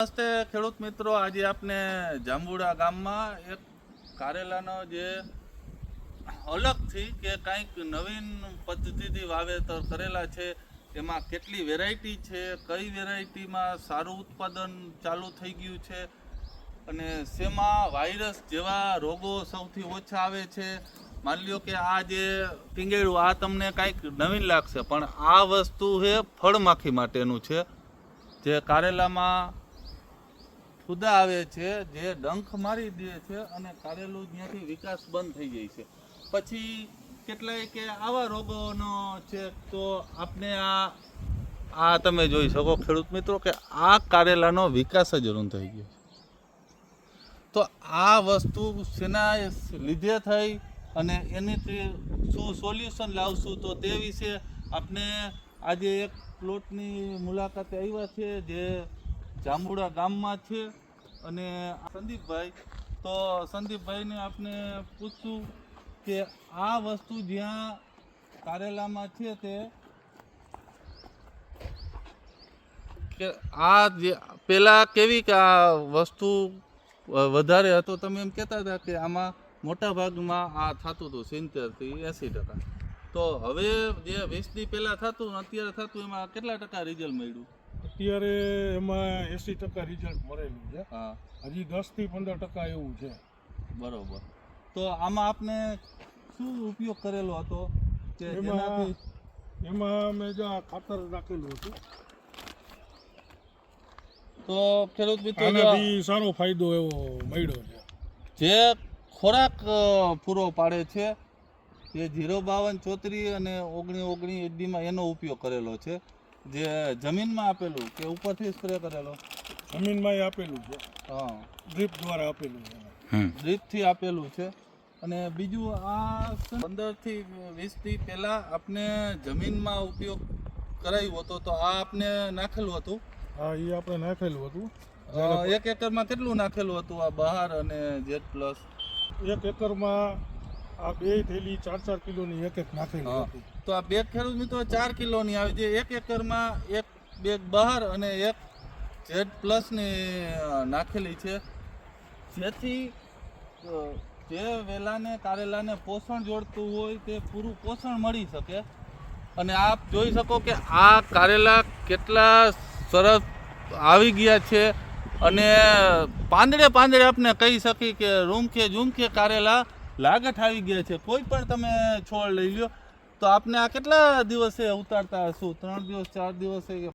નમસ્તે ખેડૂત મિત્રો, આજે આપણે જાંબુડા ગામમાં એક કારેલાનો જે અલગથી કે કંઈક નવીન પદ્ધતિથી વાવેતર કરેલા છે, એમાં કેટલી વેરાયટી છે, કઈ વેરાયટીમાં સારું ઉત્પાદન ચાલુ થઈ ગયું છે અને શેમાં વાયરસ જેવા રોગો સૌથી ઓછા આવે છે. માની લ્યો કે આ જે ટીંગેડું આ તમને કંઈક નવીન લાગશે, પણ આ વસ્તુ છે ફળમાખી માટેનું છે. જે કારેલામાં ફૂદા આવે છે, જે ડંખ મારી દે છે અને કારેલું ત્યાંથી વિકાસ બંધ થઈ જાય છે. પછી કેટલાય કે આવા રોગોનો છે, તો આપણે આ તમે જોઈ શકો ખેડૂત મિત્રો કે આ કારેલાનો વિકાસ જ રૂંધ થઈ ગયો છે. તો આ વસ્તુ શેના લીધે થઈ અને એની શું સોલ્યુશન લાવશું, તો તે વિશે આપણે આજે એક પ્લોટની મુલાકાતે આવ્યા છે, જે જાંબુડા ગામમાં છે. અને સંદીપભાઈ, તો સંદીપભાઈને આપણે પૂછશું કે આ વસ્તુ જ્યાં કારેલામાં છે તે કે આ જે પેલા કેવી કે આ વસ્તુ વધારે હતો, તમે એમ કહેતા હતા કે આમાં મોટા ભાગમાં આ થતું હતું 70-80%. તો હવે જે 20 દી પહેલા થતું અત્યારે થતું, એમાં કેટલા ટકા રિઝલ્ટ મળ્યું? અત્યારે એમાં 80% રિઝલ્ટ મળેલું છે. હા, હજી 10-15% એવું છે. બરોબર. તો આમાં આપને શું ઉપયોગ કરેલો હતો કે જેનાથી? એમાં મેં જો આ ખાતર નાખેલું હતું, તો ખેડૂત મિત્રો આનાથી સારો ફાયદો એવો મળ્યો છે. જે ખોરાક પૂરો પાડે છે, જે 052-34 અને 19-19 એડીમાં એનો ઉપયોગ કરેલો છે. જે જમીનમાં આપેલું કે ઉપરથી સ્પ્રે કરેલો? જમીનમાં આપેલું છે. હા, ડ્રીપ દ્વારા આપેલું છે. ડ્રીપથી આપેલું છે. અને બીજું આ 15 થી 20 દી પહેલાં આપણે જમીનમાં ઉપયોગ કરાવ્યો હતો, તો આ આપણે નાખેલું હતું. હા, એ આપણે નાખેલું હતું. 1 એકરમાં કેટલું નાખેલું હતું આ બહાર અને જેટ પ્લસ? 1 એકરમાં આ 2 થેલી 4-4 કિલોની એક નાખેલી હતી. તો આ બેગ ખેડૂત મિત્રો 4 કિલોની આવે છે. 1 એકરમાં 1 બેગ બહાર અને 1 જેટ પ્લસની નાખેલી છે, જેથી જે વેલાને કારેલાને પોષણ જોડતું હોય તે પૂરું પોષણ મળી શકે. અને આપ જોઈ શકો કે આ કારેલા કેટલા સરસ આવી ગયા છે અને પાંદડે આપણે કહી શકી કે રૂમખે કારેલા લાગઠ આવી ગયા છે. કોઈ પણ તમે છોડ લઈ લ્યો, તો આપને આ કેટલા દિવસે ઉતારતા હશું? 3 દિવસ 4 દિવસે?